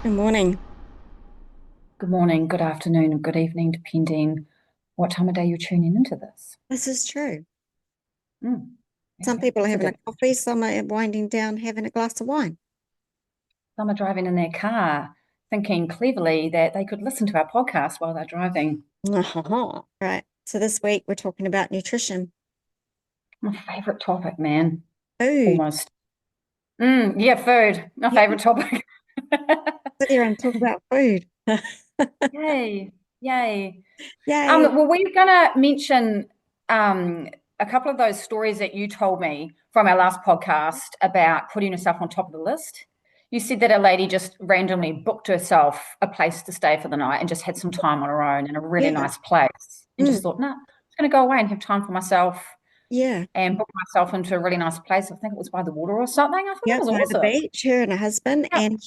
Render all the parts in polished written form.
Good morning. Good morning, good afternoon, and good evening, depending what time of day you're tuning into this. This is true. Mm, Some yeah, people are it's a having a different. coffee, some are winding down having a glass of wine. Some are driving in their car, thinking cleverly that they could listen to our podcast while they're driving. Right. So this week we're talking about nutrition, My favorite topic, man. food. Almost. Yeah, food. My Yeah, favorite topic. sit here and talk about food. Yay, yay. Yay. Well, we're gonna mention um, a couple of those stories that you told me from our last podcast about putting yourself on top of the list. You said that a lady just randomly booked herself a place to stay for the night and just had some time on her own in a really Yeah. nice place and Mm, just thought, nah, I'm just going to go away and have time for myself yeah. and book myself into a really nice place. I think it was by the water or something. I thought that Yeah. was By the awesome. beach, her and her husband, Yeah. and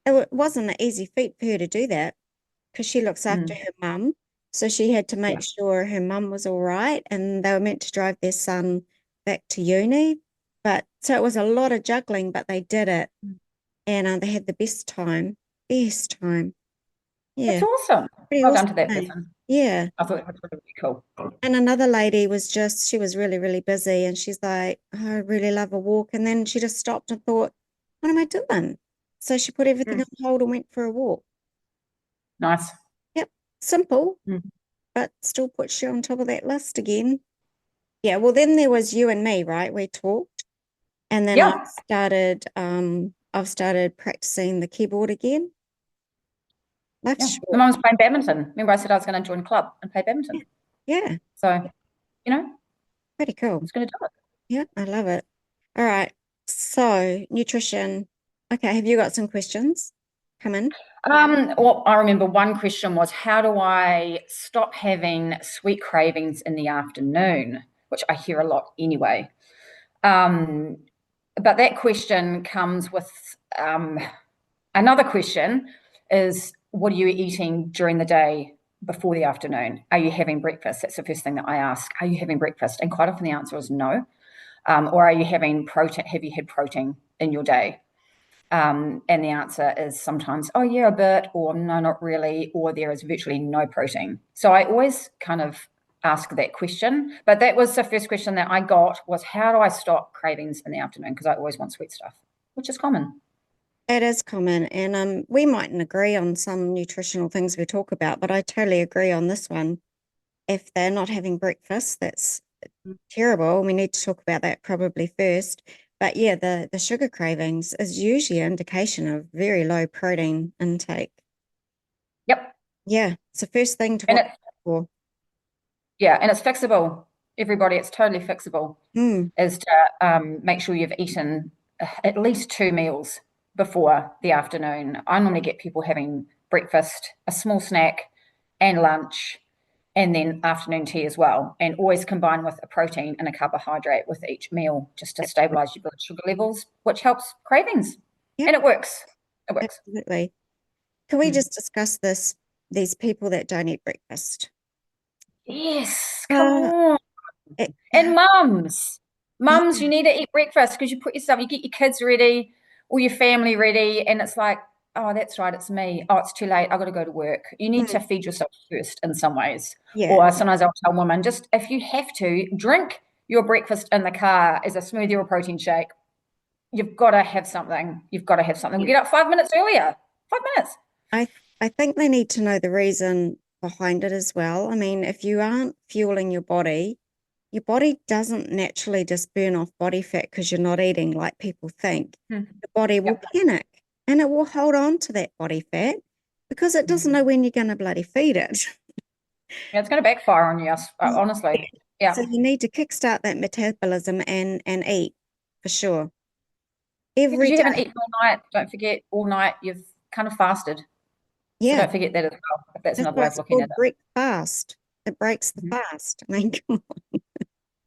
it wasn't an easy feat for her to do that because she looks after Mm, her mum. So she had to yeah. make sure her mum was all right, and they were meant to drive their son back to uni. But so it was a lot of juggling, but they did it. And they had the best time. Best time. It's Yeah, awesome. pretty Well done awesome to that day. person. Yeah. I thought that was really, really cool. And another lady she was really, really busy and she's like, oh, I really love a walk. And then she just stopped and thought, what am I doing? So she put everything Mm, on hold and went for a walk. nice. Yep. Simple, Mm. but still puts you on top of that list again. Yeah. Well, then there was you and me, right? We talked. And then Yeah. I've started practicing the keyboard again. Life's Yeah. My short. mum's playing badminton. Remember, I said I was going to join a club and play badminton. Yeah. So, you know, I Pretty cool. was going to do it. Yeah, I love it. All right. So, nutrition. Okay, have you got some questions? Come in. Well, I remember one question was, how do I stop having sweet cravings in the afternoon? Which I hear a lot anyway. Um, but that question comes with another question is, what are you eating during the day before the afternoon? Are you having breakfast? That's the first thing that I ask. Are you having breakfast? And quite often the answer is no. Or are you having protein? Have you had protein in your day? And the answer is sometimes, oh, yeah, a bit, or no, not really, or there is virtually no protein. So I always kind of ask that question. But that was the first question that I got was, how do I stop cravings in the afternoon? Because I always want sweet stuff, which is common. It is common, and we mightn't agree on some nutritional things we talk about, but I totally agree on this one. If they're not having breakfast, that's terrible. We need to talk about that probably first. But yeah, the sugar cravings is usually an indication of very low protein intake. Yep. Yeah, it's the first thing to And watch it, for. yeah, and it's fixable. Everybody, it's totally fixable, Hmm. is to make sure you've eaten at least two meals before the afternoon. I normally get people having breakfast, a small snack, and lunch, and then afternoon tea as well, and always combine with a protein and a carbohydrate with each meal just to stabilize your blood sugar levels, which helps cravings. Yep, And it works. It works. absolutely. Can we Mm. just discuss these people that don't eat breakfast? Yes, come Uh, on. it, And mums, yeah, you need to eat breakfast because you get your kids ready or your family ready, and it's like, oh, that's right, it's me. Oh, it's too late. I've got to go to work. You need to mm, feed yourself first in some ways. yeah, Or sometimes I'll tell women, just if you have to, drink your breakfast in the car as a smoothie or a protein shake. You've got to have something. You've got to have something. We yeah. get up 5 minutes earlier. 5 minutes. I I think they need to know the reason behind it as well. I mean, if you aren't fueling your body doesn't naturally just burn off body fat because you're not eating like people think. Mm. The body will Yep. panic and it will hold on to that body fat because it doesn't know Mm. when you're going to bloody feed it. Yeah, it's going to backfire on you, Yeah. honestly. So Yeah. you need to kickstart that metabolism and eat for sure Because every you haven't day. eaten all night. Don't forget, all night you've kind of fasted. So Yeah, don't forget that as well, if that's that's another why way of it's looking at called break fast. It breaks the it. fast. I mean, come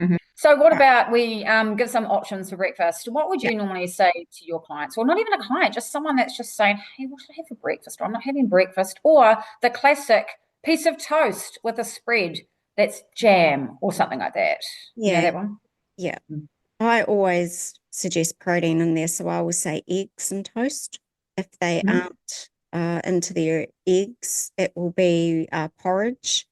Mhm. So what on. about we give some options for breakfast? What would Yeah, you normally say to your clients, or not even a client, just someone that's just saying, hey, what should I have for breakfast? Or I'm not having breakfast. Or the classic piece of toast with a spread that's jam or something like that. You know yeah, that one? yeah. Mm. I always suggest protein in there, so I will say eggs and toast If they Mhm. aren't into their eggs, it will be porridge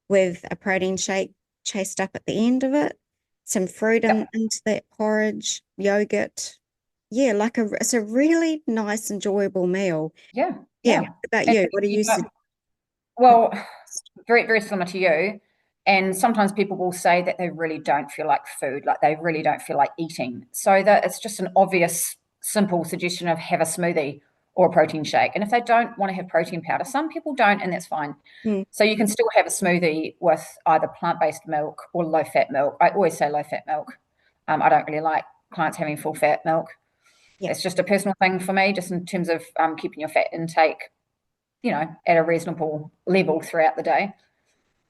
with a protein shake chased up at the end of it, some fruit Yep. into that porridge, yogurt. Yeah, it's a really nice, enjoyable meal. Yeah. Yeah. Yeah. What about And you? What do you well, very, very similar to you. And sometimes people will say that they really don't feel like food, like they really don't feel like eating. So that it's just an obvious, simple suggestion of have a smoothie or a protein shake. And if they don't want to have protein powder, some people don't, and that's fine. Hmm. So you can still have a smoothie with either plant-based milk or low-fat milk. I always say low-fat milk. I don't really like clients having full-fat milk. Yeah. It's just a personal thing for me, just in terms of keeping your fat intake, at a reasonable level throughout the day.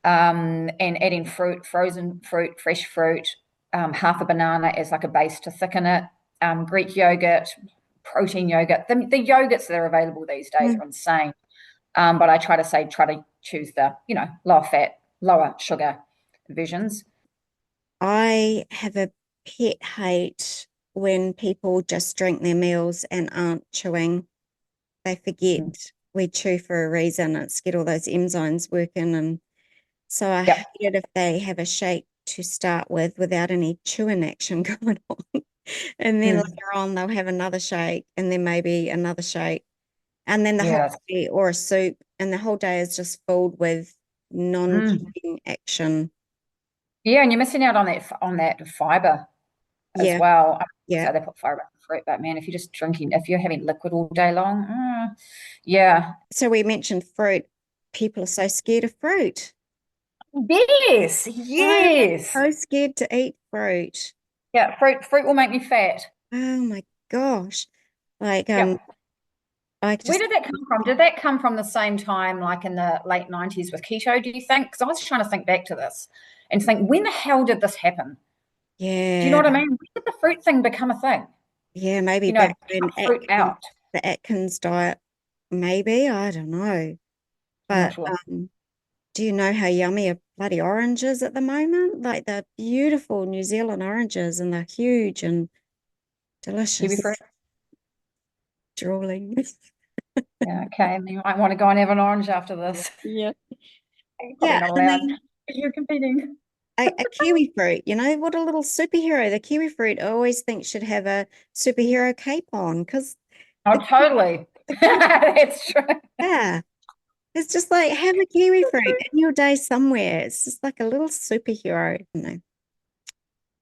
And adding fruit, frozen fruit, fresh fruit, half a banana as like a base to thicken it, Greek yogurt, protein yogurt. The yogurts that are available these days Hmm. are insane. But I try to choose the, lower fat, lower sugar versions. I have a pet hate when people just drink their meals and aren't chewing. They forget Mm. we chew for a reason. It's get all those enzymes working. And so I hate Yep. it if they have a shake to start with without any chewing action going on. And then Mm. later on, they'll have another shake and then maybe another shake. And then the whole Yeah. day, or a soup, and the whole day is just filled with Mm. non-chewing action. Yeah, and you're missing out on that fiber as Yeah, well. yeah. So they put fiber in the fruit, but man, if you're having liquid all day long, yeah. So we mentioned fruit. People are so scared of fruit. Yes, I'm yes. so scared to eat fruit. Yeah, fruit will make me fat. Oh my gosh. Like, Yeah. I Where just, did that come from? Did that come from the same time, like in the late 90s with keto, do you think? Because I was trying to think back to this and think, when the hell did this happen? Do you know yeah, what I mean? When did the fruit thing become a thing? yeah, maybe You know, back when cut fruit out. The Atkins diet, maybe, I don't know. I'm not But sure. do you know how yummy a bloody orange is at the moment? Like the beautiful New Zealand oranges and they're huge and Kiwi delicious. fruit. Drooling. Yeah, okay. And you might want to go and have an orange after this. Yeah. You're probably Yeah, not I allowed. mean, You're competing. a kiwi fruit, what a little superhero. The kiwi fruit I always think should have a superhero cape on because Oh, the, totally. the kiwi, That's true. yeah, it's just like have a kiwi fruit in your day somewhere. It's just like a little superhero,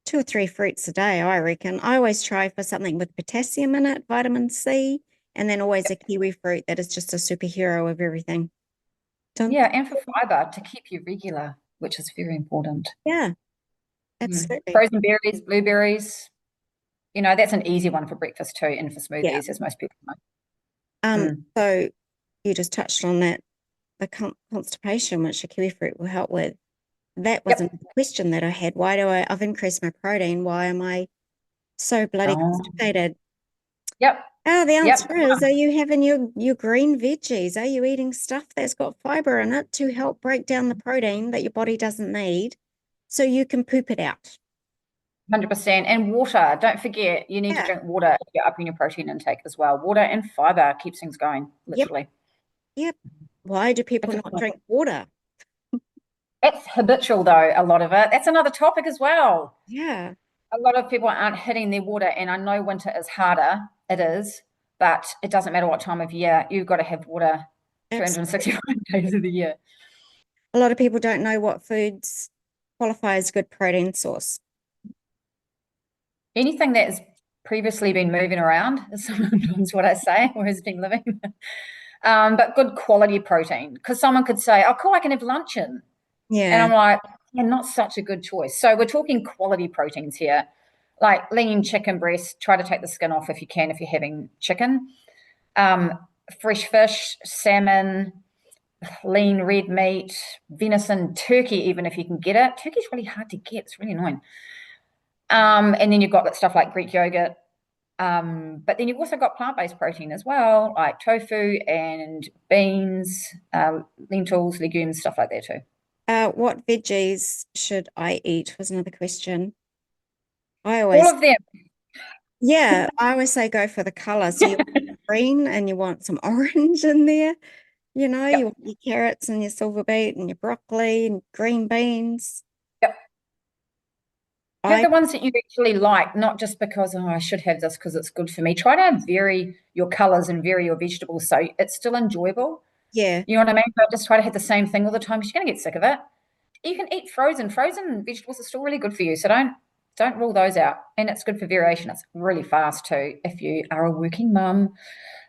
2 or 3 fruits a day, I reckon. I always try for something with potassium in it, vitamin C, and then always a kiwi fruit that is just a superhero of everything. Dun, Yeah, and for fiber to keep you regular, which is very important. yeah, Mm. absolutely. Frozen berries, blueberries, that's an easy one for breakfast too, and for Yeah. smoothies, as most people know. Um, Mm. so you just touched on that, the constipation, which the kiwi fruit will help with. That was a Yep. question that I had. I've increased my protein. Why am I so bloody Oh, constipated? yep. Oh, the Yep. answer is, are you having your green veggies? Are you eating stuff that's got fiber in it to help break down the protein that your body doesn't need so you can poop it out? 100%. And water. Don't forget, you need to Yeah. drink water if you're upping your protein intake as well. Water and fiber keeps things going, Yep. literally. Yep. Why do people It's not drink water? It's habitual though, a lot of it. That's another topic as well. Yeah. A lot of people aren't hitting their water, and I know winter is harder. It is, but it doesn't matter what time of year. You've got to have water Absolutely. 365 days of the year. A lot of people don't know what foods qualify as good protein source. Anything that's previously been moving around is sometimes what I say, or has been living. But good quality protein, because someone could say, "Oh, cool, I can have luncheon," and Yeah. I'm like, "Yeah, not such a good choice." So we're talking quality proteins here, like lean chicken breast. Try to take the skin off if you can, if you're having chicken. Um, Fresh fish, salmon, lean red meat, venison, turkey, even if you can get it. Turkey's really hard to get. It's really annoying. And then you've got that stuff like Greek yogurt. But then you've also got plant-based protein as well, like tofu and beans, lentils, legumes, stuff like that too. What veggies should I eat was another question. I All always, of them. yeah, I always say go for the color. So green and you want some orange in there. You know, you Yep. want your carrots and your silver beet and your broccoli and green beans. Yep. Have I the ones that you actually like, not just because, oh, I should have this because it's good for me. Try to vary your colors and vary your vegetables so it's still enjoyable. yeah, You know what I mean? Don't just try to have the same thing all the time because you're going to get sick of it. You can eat frozen. Frozen vegetables are still really good for you. So don't rule those out. And it's good for variation. It's really fast too. If you are a working mum,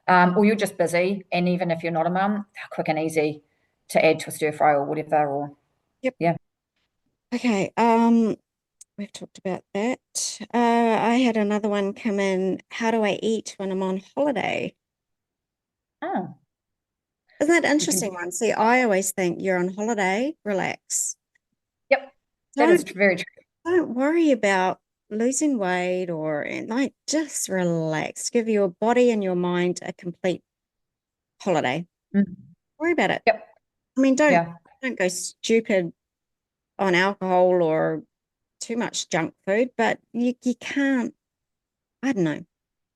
or you're just busy, and even if you're not a mum, they're quick and easy to add to a stir fry or whatever. Or yep. yeah. Okay. We've talked about that. I had another one come in. How do I eat when I'm on holiday? Oh, Isn't that you can. interesting one? See, I always think you're on holiday, relax. Yep, that is Don't very true. don't worry about losing weight or like just relax. Give your body and your mind a complete holiday. Mhm. Worry about it. Yep. I mean, Yeah. don't go stupid on alcohol or too much junk food, but you can't, I don't know. You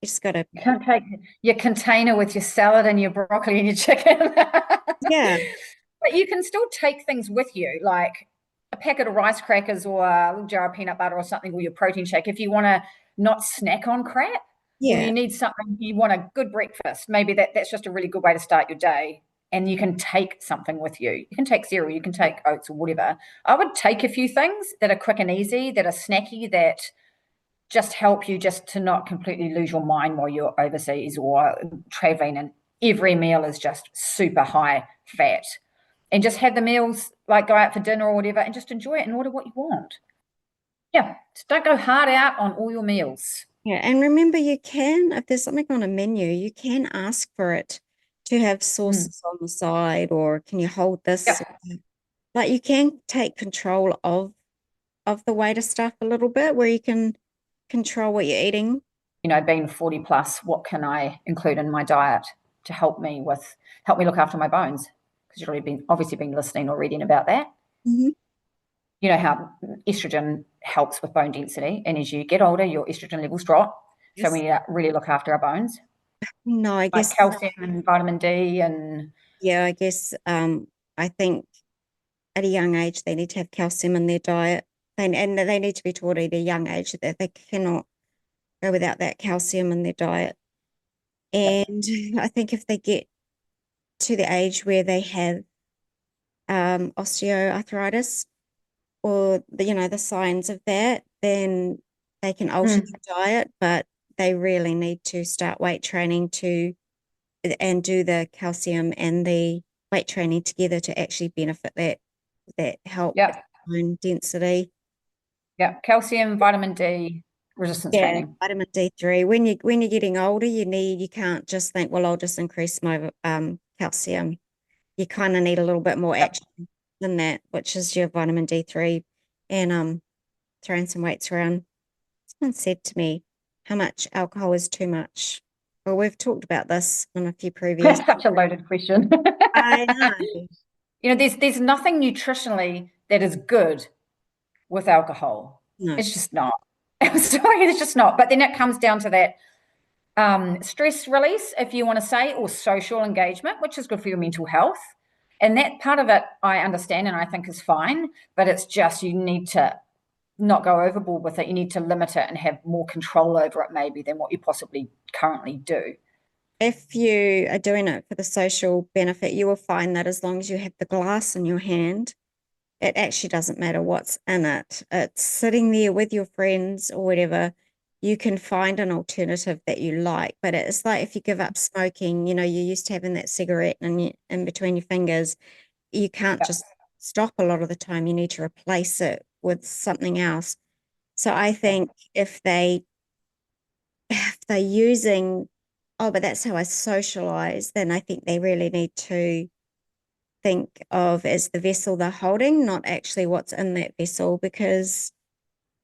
just gotta, You can't take your container with your salad and your broccoli and your chicken. yeah, But you can still take things with you, like a packet of rice crackers or a little jar of peanut butter or something, or your protein shake. If you want to not snack on crap, or yeah, you need something, you want a good breakfast, maybe that's just a really good way to start your day. And you can take something with you. You can take cereal, you can take oats or whatever. I would take a few things that are quick and easy, that are snacky, that just help you just to not completely lose your mind while you're overseas or traveling. And every meal is just super high fat. And just have the meals, like go out for dinner or whatever, and just enjoy it and order what you want. Yeah, just don't go hard out on all your meals. yeah. And remember, you can, if there's something on a menu, you can ask for it to have Mm. sauces on the side, or can you hold this? Yep. Like you can take control of the waiter stuff a little bit, where you can control what you're eating. Being 40 plus, what can I include in my diet to help me look after my bones? Because you've already obviously been listening or reading about that. Mhm. You know how estrogen helps with bone density, and as you get older, your estrogen levels drop. So Yes. we really look after our bones, No, I like guess, calcium and vitamin D, and yeah, I guess, I think at a young age they need to have calcium in their diet. And they need to be taught at a young age that they cannot go without that calcium in their diet. yep, And I think if they get to the age where they have osteoarthritis or the signs of that, then they can alter mm, their diet, but they really need to start weight training and do the calcium and the weight training together to actually benefit that help with yep, bone density. yep. Calcium, vitamin D, resistance Yeah, training. vitamin D3. When you're getting older, you can't just think, well, I'll just increase my calcium. You kind of need a little bit more Yep. action than that, which is your vitamin D3 and throwing some weights around. Someone said to me, how much alcohol is too much? Well, we've talked about this in a few previous. That's such a loaded question. I know. There's nothing nutritionally that is good with alcohol. No. It's just not. I'm sorry, it's just not. But then it comes down to that stress release, if you want to say, or social engagement, which is good for your mental health. And that part of it, I understand and I think is fine. But it's just you need to not go overboard with it. You need to limit it and have more control over it, maybe, than what you possibly currently do. If you are doing it for the social benefit, you will find that as long as you have the glass in your hand, it actually doesn't matter what's in it. It's sitting there with your friends or whatever. You can find an alternative that you like, but it's like if you give up smoking, you're used to having that cigarette in between your fingers. You can't Yeah. just stop a lot of the time. You need to replace it with something else. So I Yeah. think if they're using, oh, but that's how I socialize, then I think they really need to think of as the vessel they're holding, not actually what's in that vessel. Because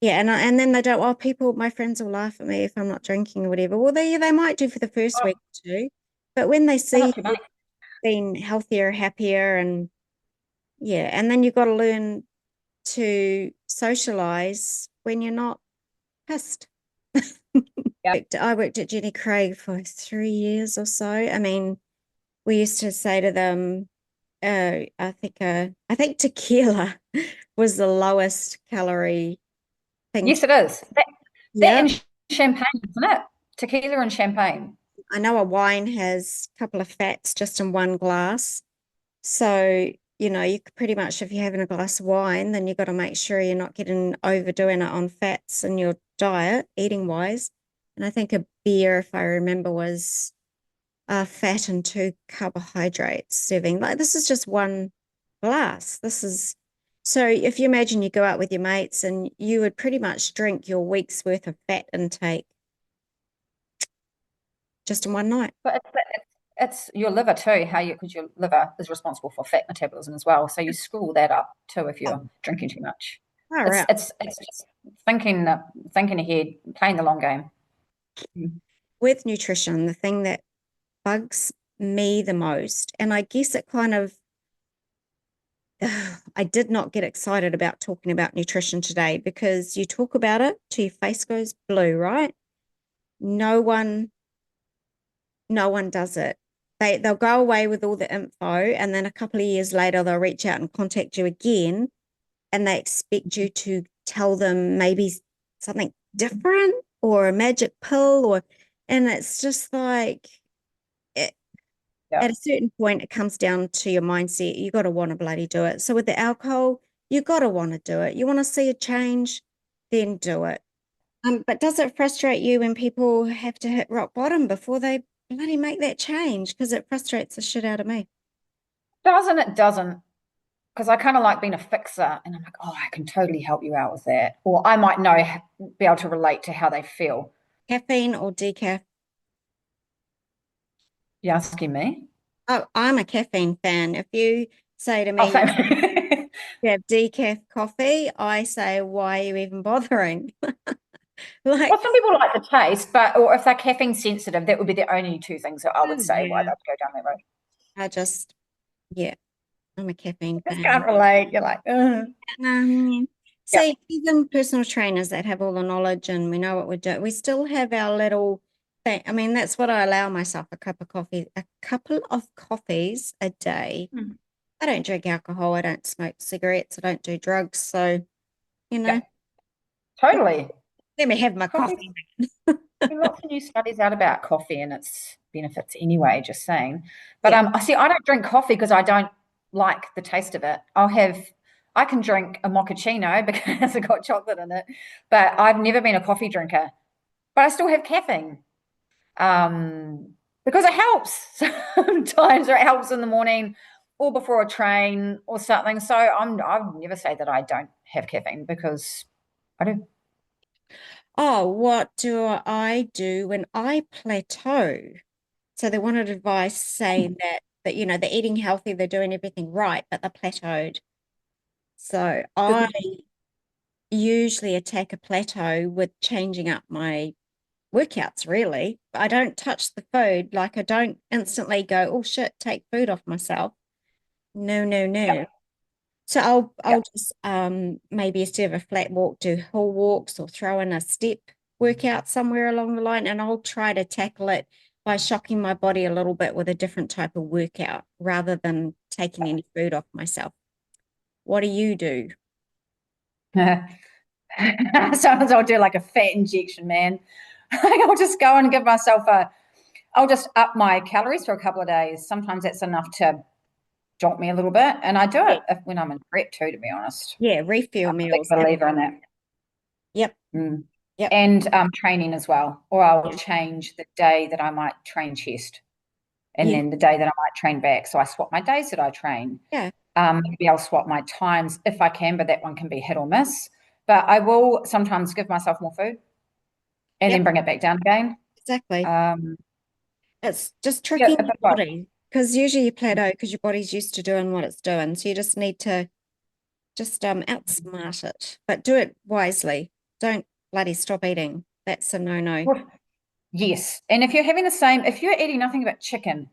yeah, and then they don't. Oh, my friends will laugh at me if I'm not drinking or whatever. Well, they might do for the first Oh, week or two, but when they not see too you much. being healthier, happier, and yeah, and then you've got to learn to socialize when you're not pissed. I worked at Jenny Craig for 3 years or so. I mean, we used to say to them, I think tequila was the lowest calorie thing. Yes, it is. That Yeah. and champagne, isn't it? Tequila and champagne. I know a wine has a couple of fats just in one glass. So, you could pretty much, if you're having a glass of wine, then you've got to make sure you're not getting overdoing it on fats in your diet, eating wise. And I think a beer, if I remember, was fat and two carbohydrates serving. Like this is just one glass. So if you imagine you go out with your mates and you would pretty much drink your week's worth of fat intake just in one night. But it's your liver too, because your liver is responsible for fat metabolism as well. So you screw all that up too if you're drinking too much. All It's right. it's just thinking ahead, playing the long game. With nutrition, the thing that bugs me the most, and I guess it kind of I did not get excited about talking about nutrition today because you talk about it till your face goes blue, right? No one does it. They'll go away with all the info, and then a couple of years later they'll reach out and contact you again, and they expect you to tell them maybe something different or a magic pill, and it's just like at a certain point it comes down to your mindset. You got to want to bloody do it. So with the alcohol, you got to want to do it. You want to see a change, then do it. But does it frustrate you when people have to hit rock bottom before they bloody make that change? Because it frustrates the shit out of me. It doesn't. Because I kind of like being a fixer, and I'm like, oh, I can totally help you out with that, or I might be able to relate to how they feel. Caffeine or decaf? You asking me? Oh, I'm a caffeine fan. If you say to me, Oh, you have decaf coffee, I say, why are you even bothering? well, some people like the taste, or if they're caffeine sensitive, that would be the only two things that I would say why they'd go down that road. Yeah, I'm a caffeine I just fan. can't relate. You're like, See, even personal trainers that have all the knowledge and we know what we're doing, we still have our little thing. I mean, that's what I allow myself, a couple of coffees a day. I don't drink alcohol. I don't smoke cigarettes. I don't do drugs. So, totally. let me have my coffee. Lots of new studies out about coffee and its benefits anyway, just saying. But I don't drink coffee because I don't like the taste of it. I can drink a mochaccino because it's got chocolate in it, but I've never been a coffee drinker. But I still have caffeine because it helps sometimes, or it helps in the morning or before a train or something. So I'll never say that I don't have caffeine because I do. Oh, what do I do when I plateau? So they wanted advice saying that they're eating healthy, they're doing everything right, but they're plateaued. So I usually attack a plateau with changing up my workouts, really. I don't touch the food. Like I don't instantly go, oh shit, take food off myself. No, no, no. Yeah. So I'll just maybe instead of a flat walk, do hill walks or throw in a step workout somewhere along the line, and I'll try to tackle it by shocking my body a little bit with a different type of workout rather than taking any food off myself. What do you do? Sometimes I'll do like a fat injection, man. I'll just go and give myself I'll just up my calories for a couple of days. Sometimes that's enough to jolt me a little bit. And I do it when I'm in prep too, to be honest. Yeah, refuel meals. I'm a big believer in that. Yep. Yep. And training as well. Or I'll change the day that I might train chest. And then the day that I might train back. So I swap my days that I train. Yeah. Maybe I'll swap my times if I can, but that one can be hit or miss. But I will sometimes give myself more food and then bring it back down again. Exactly. It's just tricking your body because usually you plateau because your body's used to doing what it's doing. So you just need to just outsmart it, but do it wisely. Don't bloody stop eating. That's a no-no. Yes. And if you're eating nothing but chicken,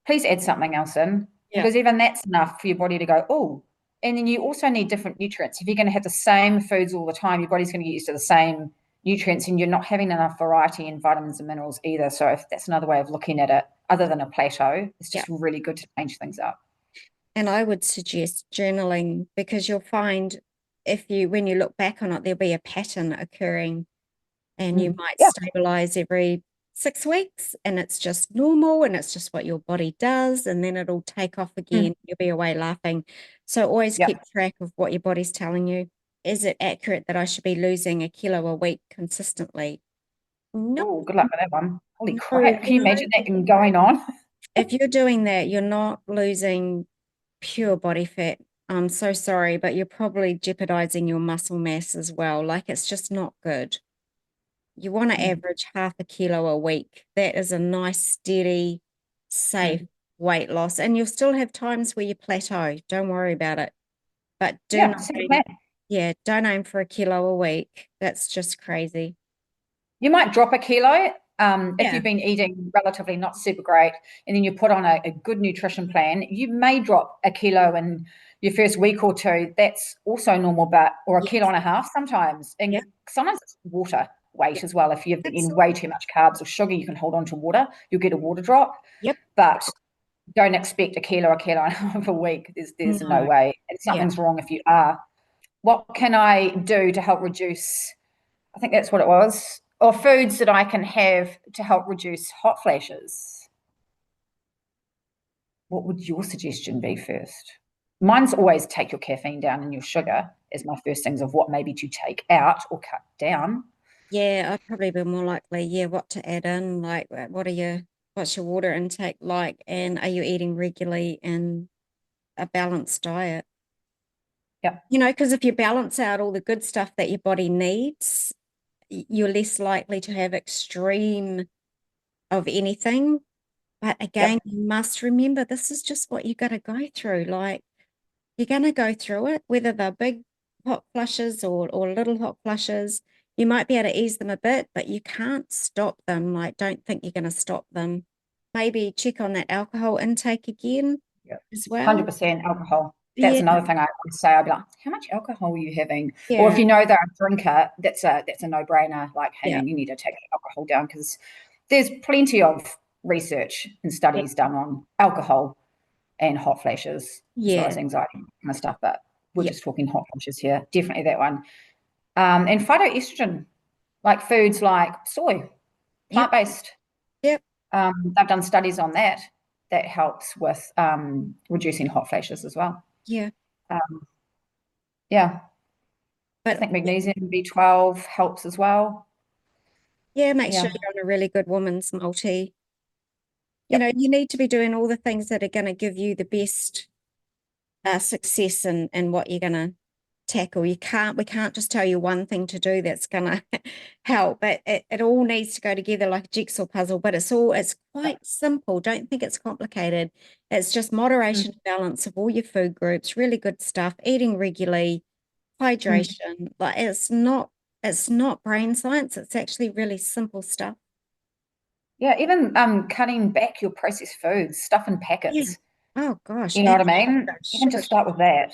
please add something else in because even that's enough for your body to go, oh. And then you also need different nutrients. If you're going to have the same foods all the time, your body's going to get used to the same nutrients, and you're not having enough variety in vitamins and minerals either. So if that's another way of looking at it, other than a plateau, it's just really good to change things up. And I would suggest journaling, because you'll find when you look back on it, there'll be a pattern occurring, and you might stabilize every 6 weeks, and it's just normal, and it's just what your body does, and then it'll take off again. You'll be away laughing. So always keep track of what your body's telling you. Is it accurate that I should be losing a kilo a week consistently? No. Oh, good luck with that one. Holy crap. Can you imagine that going on? If you're doing that, you're not losing pure body fat. I'm so sorry, but you're probably jeopardizing your muscle mass as well. Like, it's just not good. You want to average half a kilo a week. That is a nice, steady, safe weight loss. And you'll still have times where you plateau. Don't worry about it. But don't aim for a kilo a week. That's just crazy. You might drop a kilo if you've been eating relatively not super great, and then you put on a good nutrition plan. You may drop a kilo in your first week or two. That's also normal, or a kilo and a half sometimes. And sometimes it's water weight as well. If you've eaten way too much carbs or sugar, you can hold on to water. You'll get a water drop. But don't expect a kilo and a half a week. There's no way. And something's wrong if you are. What can I do to help reduce? I think that's what it was. Or foods that I can have to help reduce hot flashes. What would your suggestion be first? Mine's always take your caffeine down and your sugar as my first things of what maybe to take out or cut down. Yeah, I'd probably be more likely, what to add in, like what's your water intake like, and are you eating regularly and a balanced diet? Yeah. Because if you balance out all the good stuff that your body needs, you're less likely to have extreme of anything. But again, you must remember, this is just what you got to go through. Like, you're going to go through it, whether they're big hot flushes or little hot flushes. You might be able to ease them a bit, but you can't stop them. Like, don't think you're going to stop them. Maybe check on that alcohol intake again as well. 100% alcohol. That's another thing I would say. I'd be like, how much alcohol are you having? Or if you know they're a drinker, that's a no-brainer. Like, hey, man, you need to take alcohol down, because there's plenty of research and studies done on alcohol and hot flashes, as well as anxiety kind of stuff. But we're just talking hot flashes here. Definitely that one. And phytoestrogen, like foods like soy, plant-based. They've done studies on that. That helps with reducing hot flashes as well. But I think magnesium, B12 helps as well. Make sure you're on a really good woman's multi. You need to be doing all the things that are going to give you the best success in what you're going to tackle. We can't just tell you one thing to do that's going to help, but it all needs to go together like a jigsaw puzzle. But it's quite simple. Don't think it's complicated. It's just moderation, balance of all your food groups, really good stuff, eating regularly, hydration. Like, it's not brain science. It's actually really simple stuff. Even cutting back your processed foods, stuff in packets. Oh gosh. You know what I mean? You can just start with that.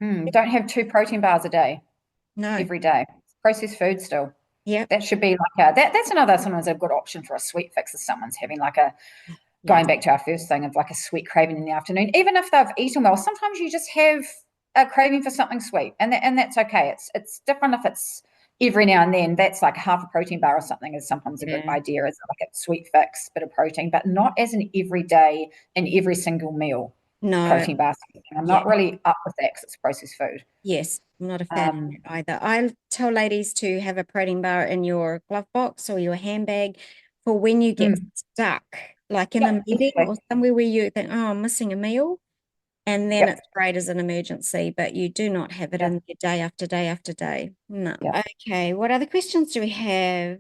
Don't have 2 protein bars a day. No. Every day. Processed food still. Yeah. That should be like that's sometimes a good option for a sweet fix if someone's having like going back to our first thing of like a sweet craving in the afternoon. Even if they've eaten well, sometimes you just have a craving for something sweet, and that's okay. It's different if it's every now and then. That's like half a protein bar or something is sometimes a good idea as like a sweet fix, bit of protein, but not as an everyday in every single meal. No. Protein bar. I'm not really up with that because it's processed food. Yes, I'm not a fan of it either. I tell ladies to have a protein bar in your glove box or your handbag for when you get stuck, like in a meeting or somewhere where you think, oh, I'm missing a meal. And then it's great as an emergency, but you do not have it in your day after day after day. No. Okay, what other questions do we have?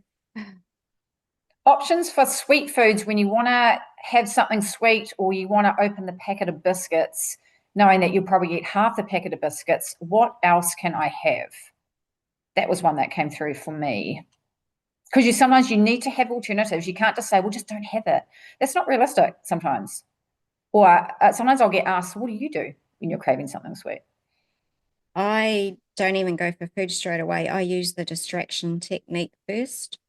Options for sweet foods when you want to have something sweet, or you want to open the packet of biscuits, knowing that you'll probably eat half the packet of biscuits. What else can I have? That was one that came through for me. Because sometimes you need to have alternatives. You can't just say, well, just don't have it. That's not realistic sometimes. Or sometimes I'll get asked, what do you do when you're craving something sweet? I don't even go for food straight away. I use the distraction technique first.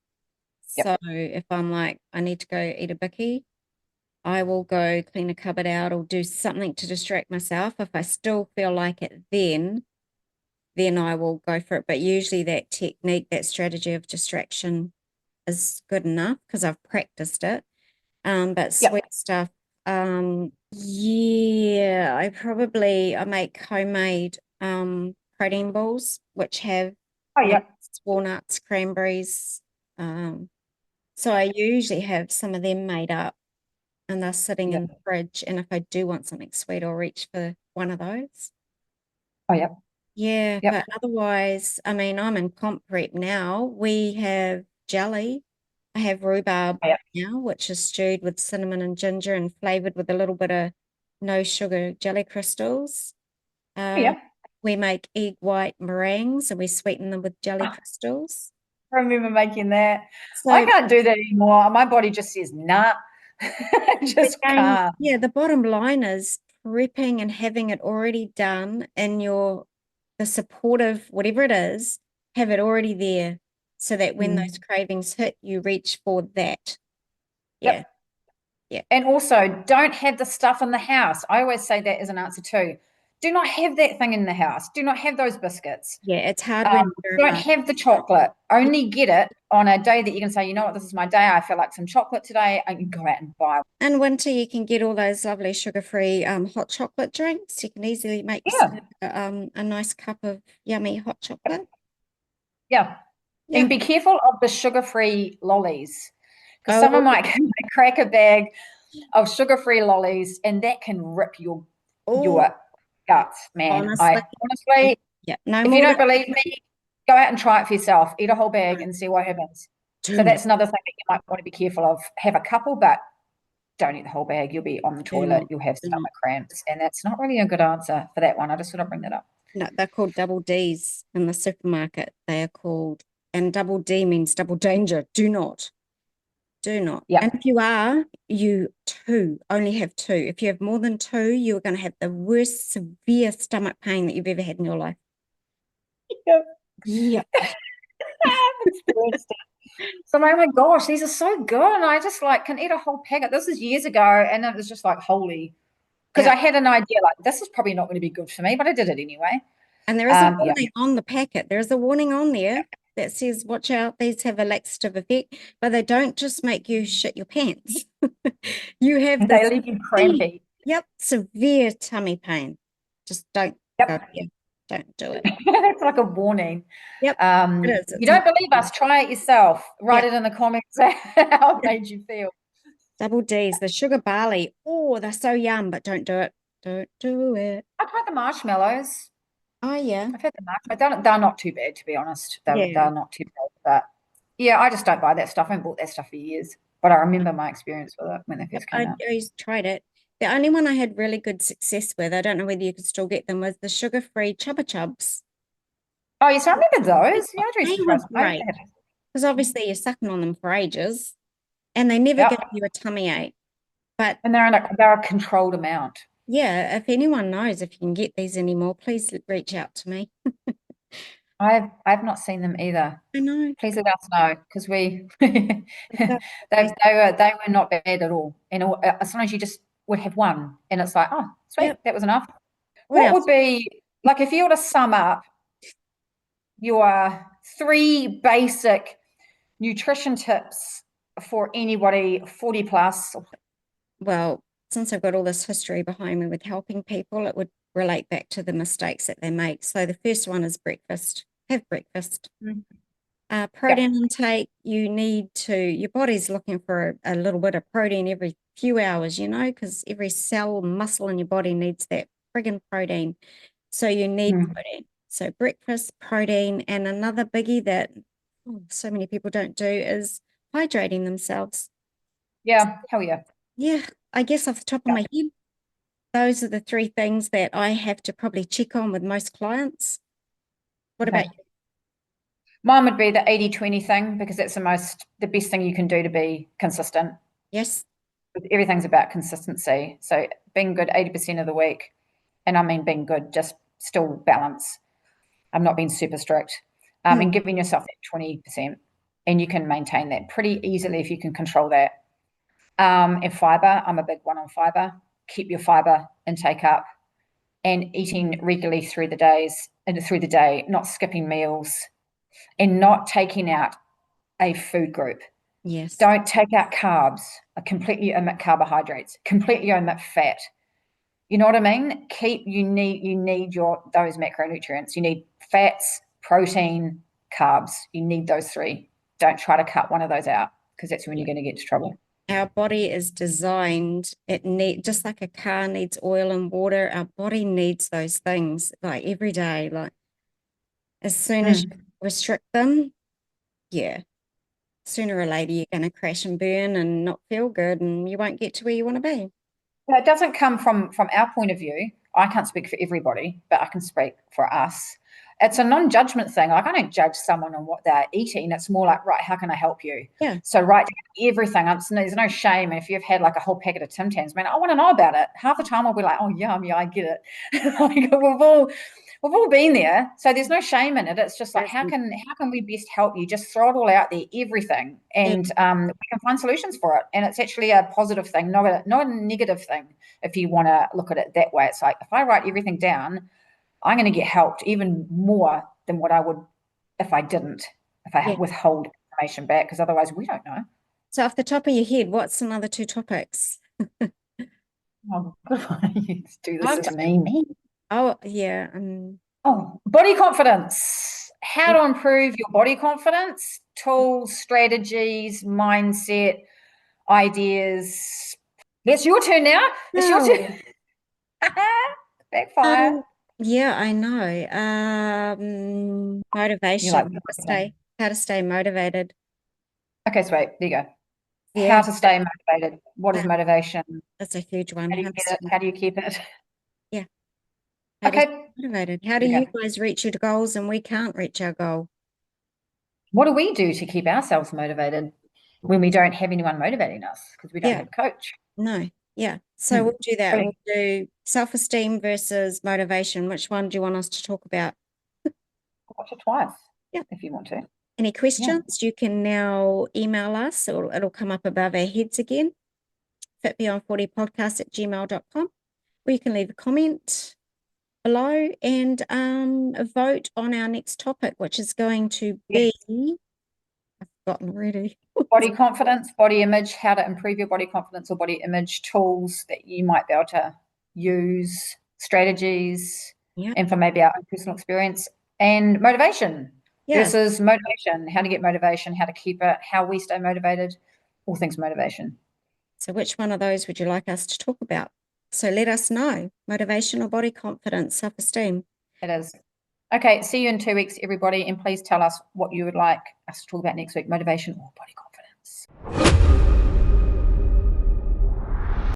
Yep. So if I'm like, I need to go eat a bikkie, I will go clean a cupboard out or do something to distract myself. If I still feel like it, then I will go for it. But usually that technique, that strategy of distraction is good enough because I've practiced it. But Yep. sweet stuff, yeah, I make homemade protein balls, which have Oh, yeah. nuts, walnuts, cranberries. So I usually have some of them made up and they're sitting Yeah. in the fridge. And if I do want something sweet, I'll reach for one of those. Oh, yeah. Yeah, Yep. but otherwise, I mean, I'm in comp prep now. We have jelly. I have rhubarb Oh, yeah. now, which is stewed with cinnamon and ginger and flavored with a little bit of no sugar jelly crystals. Oh, Um, yeah. we make egg white meringues and we sweeten them with jelly crystals. I remember making that. I So can't do that anymore. My body just says, nah, just again, can't. yeah, the bottom line is prepping and having it already done in the supportive, whatever it is, have it already there so that when those cravings hit, you reach for that. Yeah. Yep. Yeah. And also, don't have the stuff in the house. I always say that as an answer too. Do not have that thing in the house. Do not have those biscuits. Yeah. It's hard when you're a Don't mum. have the chocolate. Only get it on a day that you can say, you know what, this is my day. I feel like some chocolate today. I can go out and buy. In winter, you can get all those lovely sugar-free hot chocolate drinks. You can easily make yourself Yeah. a nice cup of yummy hot chocolate. Yeah. Yeah. And be careful of the sugar-free lollies because Oh, someone might crack a bag of sugar-free lollies and that can rip your oh, guts, man. I honestly, honestly, yeah. No if you more don't believe me, go out and try it for yourself. Eat a whole bag and see what happens. do So not, that's another thing that you might want to be careful of. Have a couple, but don't eat the whole bag. You'll be on the do toilet. not, You'll have do not. stomach cramps, and that's not really a good answer for that one. I just sort of bring that up. No, they're called double D's in the supermarket. They are called, and double D means double danger. Do not, do not. Yeah. And if you are, only have two. If you have more than two, you are going to have the worst severe stomach pain that you've ever had in your life. Yep. Yeah. So I'm like, oh my gosh, these are so good. And I just like can eat a whole packet. This is years ago. And it was just like, holy, because Yeah. I had an idea like this is probably not going to be good for me, but I did it anyway. And there is a Yeah. warning on the packet. There is a warning on there that says, watch out, these have a laxative effect, but they don't just make you shit your pants. You have They this, leave you crampy. yep, severe tummy pain. Just don't go Yep. there. Don't do it. It's like a warning. Yep, it is. If you It's a don't believe us, try it yourself. Write yeah, it in the comments how it made you feel. double D's, the sugar barley. Oh, they're so yum, but don't do it. Don't do it. I've tried the marshmallows. Oh yeah. I've had the marshmallows. They're not too bad, to be honest. Yeah. They're not too bad. But yeah, I just don't buy that stuff. I haven't bought that stuff for years. But I remember my experience with it when they Yep, first came out. I tried it. The only one I had really good success with, I don't know whether you could still get them, was the sugar-free Chubba Chubs. Oh, yes, I remember those. Yeah, I used They to were try some. great because obviously you're sucking on them for ages and they never Yep. give you a tummy ache. But And they're a controlled amount. yeah, if anyone knows if you can get these anymore, please reach out to me. I've not seen them either. I know. Please let us know because we they But were not bad at all. And sometimes you just would have one, and it's like, oh, sweet, yep. that was enough. What What else? would be like if you were to sum up your 3 basic nutrition tips for anybody 40 plus? Well, since I've got all this history behind me with helping people, it would relate back to the mistakes that they make. So the first one is breakfast. Have breakfast. Protein intake, your body's looking for a little bit of protein every few hours, because every cell, muscle in your body needs that friggin' protein. So you need protein. So breakfast, protein, and another biggie that so many people don't do is hydrating themselves. Yeah, hell yeah. Yeah, I guess off the top of my head, those are the three things that I have to probably check on with most clients. What about you? Mine would be the 80-20 thing because that's the best thing you can do to be consistent. Yes. Everything's about consistency. So being good 80% of the week, and I mean being good, just still balance. I'm not being super strict. And giving yourself that 20%, and you can maintain that pretty easily if you can control that. And fiber, I'm a big one on fiber. Keep your fiber intake up, and eating regularly through the day, not skipping meals, and not taking out a food group. Yes. Don't take out carbs. Completely omit carbohydrates. Completely omit fat. You know what I mean? You need those macronutrients. You need fats, protein, carbs. You need those three. Don't try to cut one of those out, because that's when you're going to get into trouble. Our body is designed, just like a car needs oil and water, our body needs those things like every day. Like as soon as you restrict them, sooner or later you're going to crash and burn and not feel good, and you won't get to where you want to be. It doesn't come from our point of view. I can't speak for everybody, but I can speak for us. It's a non-judgment thing. Like, I don't judge someone on what they're eating. It's more like, right, how can I help you? Yeah. So write down everything. There's no shame. If you've had like a whole packet of Tim Tams, man, I want to know about it. Half the time I'll be like, oh, yum, yeah, I get it. Like, we've all been there. So there's no shame in it. It's just like, how can we best help you? Just throw it all out there, everything. And we can find solutions for it. And it's actually a positive thing, not a negative thing, if you want to look at it that way. It's like, if I write everything down, I'm going to get helped even more than what I would if I didn't, if I withhold information back, because otherwise we don't know. So off the top of your head, what's another 2 topics? Oh, good one. You do this to me. Oh, yeah. Body confidence. How to improve your body confidence, tools, strategies, mindset, ideas. It's your turn now. It's your turn. Backfire. Yeah, I know. Motivation. How to stay motivated. Okay, sweet. There you go. Yeah. How to stay motivated. What is motivation? That's a huge one. How do you get it? How do you keep it? Yeah. Motivated. How do you guys reach your goals and we can't reach our goal? What do we do to keep ourselves motivated when we don't have anyone motivating us, because we don't have a coach? No. Yeah. So we'll do that. We'll do self-esteem versus motivation. Which one do you want us to talk about? Watch it twice. Yeah. If you want to. Any questions, you can now email us, or it'll come up above our heads again, fitbeyond40podcast@gmail.com, or you can leave a comment below and vote on our next topic, which is going to be, I've forgotten already. Body confidence, body image, how to improve your body confidence or body image, tools that you might be able to use, strategies, and from maybe our own personal experience, and motivation. Versus motivation, how to get motivation, how to keep it, how we stay motivated, all things motivation. So which one of those would you like us to talk about? So let us know. Motivation or body confidence, self-esteem. It is. Okay, see you in 2 weeks, everybody, and please tell us what you would like us to talk about next week, motivation or body confidence.